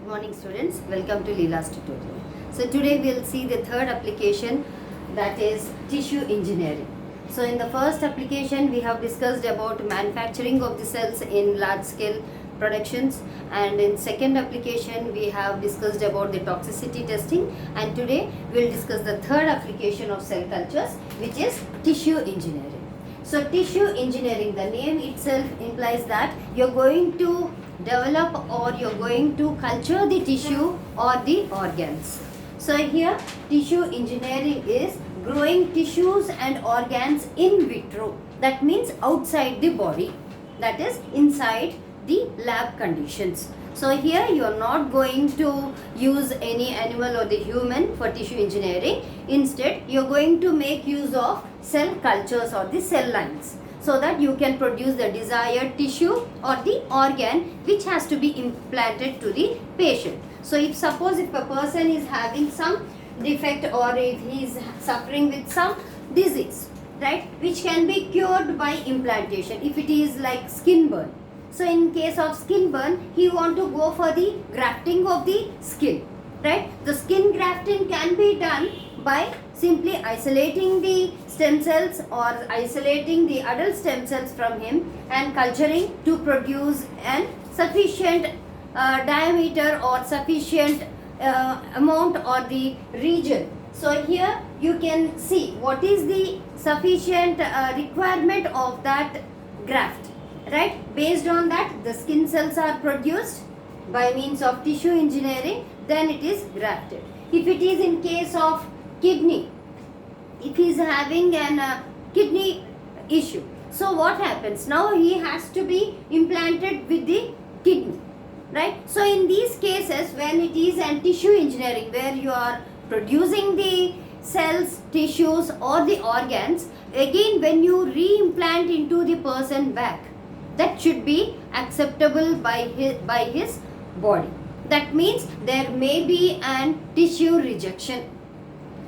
Good morning students, welcome to LEELA'S tutorial. So today we'll see the third application, that is tissue engineering. So in the first application we have discussed about manufacturing of the cells in large scale productions, and in second application we have discussed about the toxicity testing, and today we'll discuss the third application of cell cultures, which is tissue engineering. So tissue engineering, the name itself implies that you're going to develop or you're going to culture the tissue or the organs. So here tissue engineering is growing tissues and organs in vitro, that means outside the body, that is inside the lab conditions. So here you are not going to use any animal or the human for tissue engineering. Instead you are going to make use of cell cultures or the cell lines, so that you can produce the desired tissue or the organ which has to be implanted to the patient. So if suppose if a person is having some defect or if he is suffering with some disease, right, which can be cured by implantation, if it is like skin burn. So in case of skin burn, he want to go for the grafting of the skin, right? The skin grafting can be done by simply isolating the stem cells or isolating the adult stem cells from him and culturing to produce an sufficient diameter or sufficient amount or the region. So here you can see what is the sufficient requirement of that graft, right? Based on that the skin cells are produced by means of tissue engineering, then it is grafted. If it is in case of kidney, if he is having an kidney issue, so what happens? Now he has to be implanted with the kidney, right? So in these cases, when it is an tissue engineering where you are producing the cells, tissues or the organs, again when you re-implant into the person back, that should be acceptable by his body. That means there may be an tissue rejection,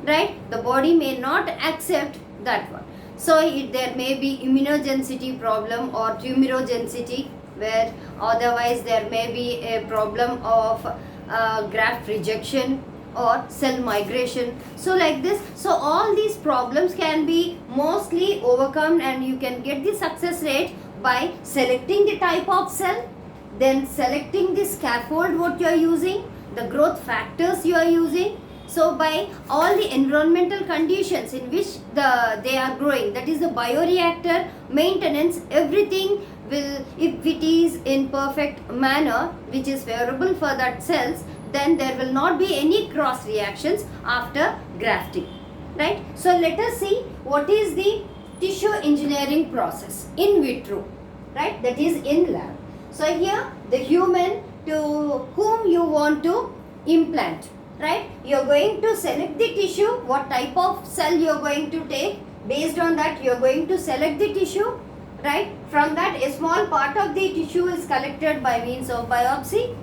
right? The body may not accept that one. So there may be immunogenicity problem or tumorigenicity, where otherwise there may be a problem of graft rejection or cell migration. So like this, so all these problems can be mostly overcome, and you can get the success rate by selecting the type of cell, then selecting the scaffold what you are using, the growth factors you are using. So by all the environmental conditions in which they are growing, that is the bioreactor maintenance, everything will, if it is in perfect manner which is favorable for that cells, then there will not be any cross reactions after grafting, right? So let us see what is the tissue engineering process in vitro, right, that is in lab. So here the human to whom you want to implant, right, you are going to select the tissue, what type of cell you are going to take. Based on that you are going to select the tissue, right? From that a small part of the tissue is collected by means of biopsy.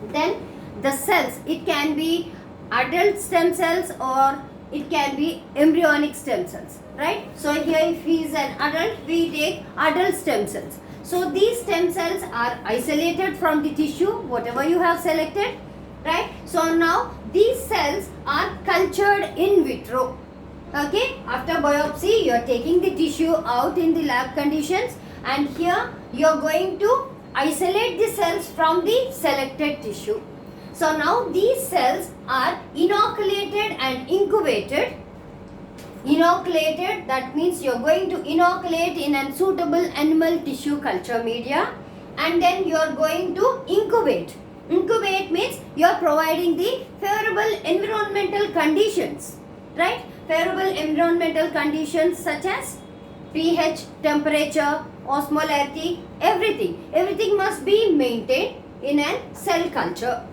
Then the cells, it can be adult stem cells or it can be embryonic stem cells, right? So here if he is an adult, we take adult stem cells. So these stem cells are isolated from the tissue whatever you have selected, right? So now these cells are cultured in vitro. Okay, after biopsy you are taking the tissue out in the lab conditions, and here you are going to isolate the cells from the selected tissue. So now these cells are inoculated and incubated. Inoculated, that means you are going to inoculate in a suitable animal tissue culture media, and then you are going to incubate. Incubate means you are providing the favorable environmental conditions, right? Favorable environmental conditions such as pH, temperature, osmolarity, everything must be maintained in a cell culture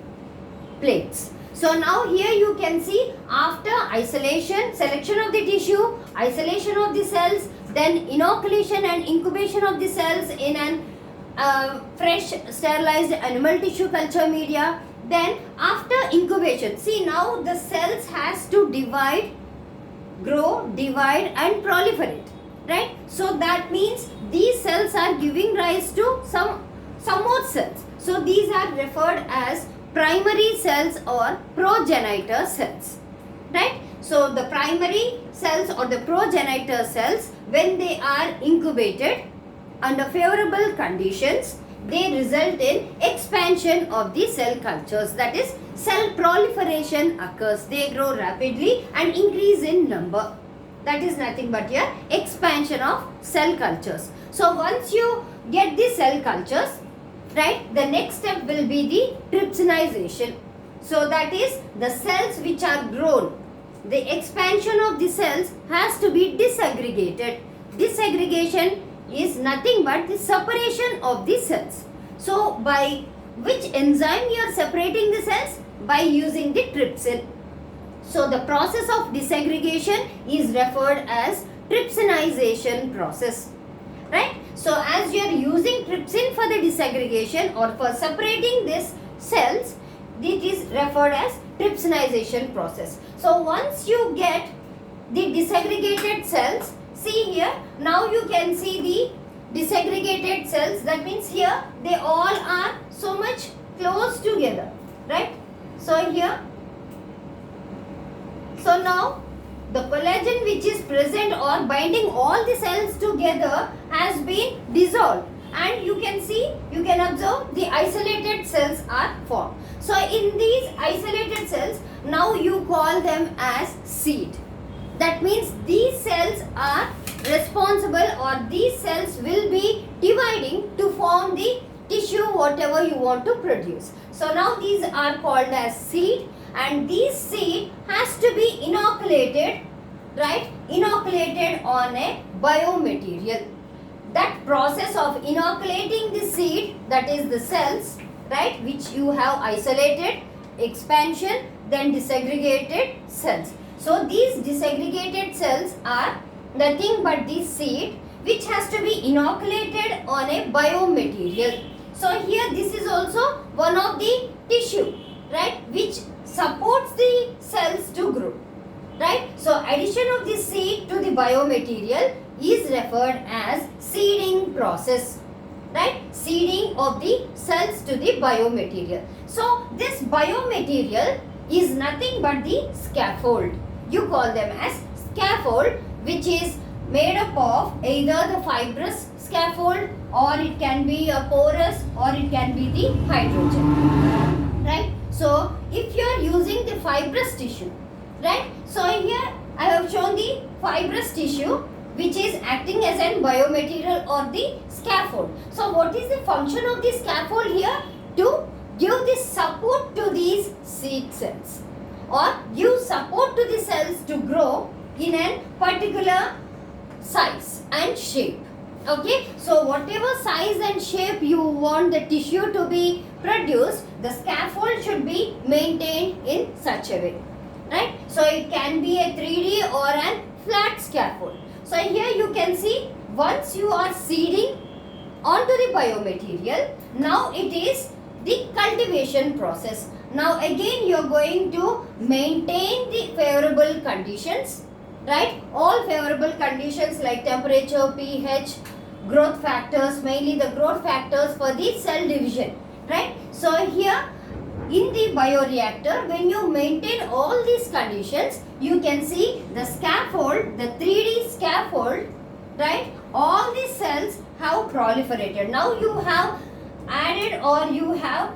plates. So now here you can see after isolation, selection of the tissue, isolation of the cells, then inoculation and incubation of the cells in an fresh sterilized animal tissue culture media. Then after incubation, see now the cells has to divide, grow, divide and proliferate, right? So that means these cells are giving rise to some more cells. So these are referred as primary cells or progenitor cells, right? So the primary cells or the progenitor cells, when they are incubated under favorable conditions, they result in expansion of the cell cultures, that is cell proliferation occurs. They grow rapidly and increase in number. That is nothing but your expansion of cell cultures. So once you get the cell cultures, right, the next step will be the trypsinization. So that is the cells which are grown. The expansion of the cells has to be disaggregated. Disaggregation is nothing but the separation of the cells. So by which enzyme you are separating the cells? By using the trypsin. So the process of disaggregation is referred as trypsinization process, right? So as you are using trypsin for the disaggregation or for separating these cells, it is referred as trypsinization process. So once you get the disaggregated cells, see here, now you can see the disaggregated cells. That means here they all are so much close together, right? So here, so now the collagen which is present or binding all the cells together has been dissolved, and you can see, you can observe the isolated cells are formed. So in these isolated cells, now you call them as seed. That means these cells are responsible, or these cells will be dividing to form the tissue whatever you want to produce. So now these are called as seed, and these seed has to be inoculated, right? Inoculated on a biomaterial. That process of inoculating the seed, that is the cells, right, which you have isolated, expansion, then disaggregated cells. So these disaggregated cells are nothing but the seed which has to be inoculated on a biomaterial. So here this is also one of the tissue, right, which supports the cells to grow, right? So addition of the seed to the biomaterial is referred as seeding process, right? Seeding of the cells to the biomaterial. So this biomaterial is nothing but the scaffold. You call them as scaffold, which is made up of either the fibrous scaffold, or it can be a porous, or it can be the hydrogen, right? So if you are using the fibrous tissue, right? So here I have shown the fibrous tissue which is acting as a biomaterial or the scaffold. So what is the function of the scaffold here? To give the support to these seed cells, or give support to the cells to grow in a particular size and shape. Okay, so whatever size and shape you want the tissue to be produced, the scaffold should be maintained in such a way, right? So it can be a 3D or a flat scaffold. So here you can see, once you are seeding onto the biomaterial, now it is the cultivation process. Now again you are going to maintain the favorable conditions, right? All favorable conditions like temperature, pH, growth factors, mainly the growth factors for the cell division, right? So here in the bioreactor, when you maintain all these conditions, you can see the scaffold, the 3D scaffold, right? All the cells have proliferated. Now you have added, or you have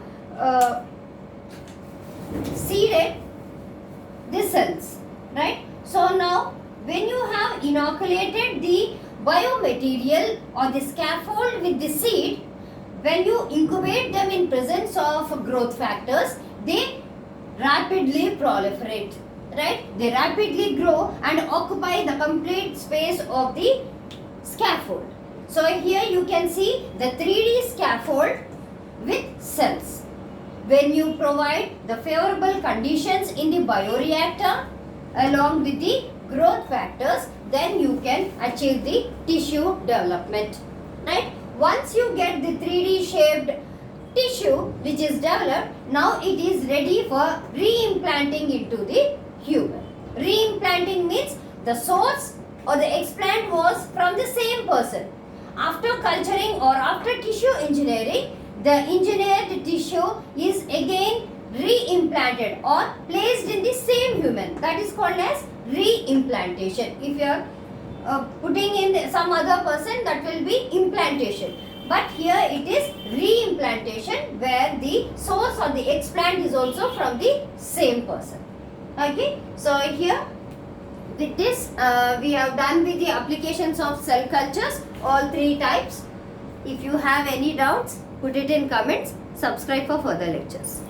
seeded the cells, right? So now when you have inoculated the biomaterial or the scaffold with the seed, when you incubate them in presence of growth factors, they rapidly proliferate, right? They rapidly grow and occupy the complete space of the scaffold. So here you can see the 3D scaffold with cells. When you provide the favorable conditions in the bioreactor along with the growth factors, then you can achieve the tissue development, right? Once you get the 3D shaped tissue which is developed, now it is ready for re-implanting into the human. Re-implanting means the source or the explant was from the same person. After culturing or after tissue engineering, the engineered tissue is again implanted or placed in the same human. That is called as re-implantation. If you are putting in some other person, that will be implantation. But here it is re-implantation, where the source or the explant is also from the same person. Okay. So here with this we have done with the applications of cell cultures, all three types. If you have any doubts, put it in comments. Subscribe for further lectures.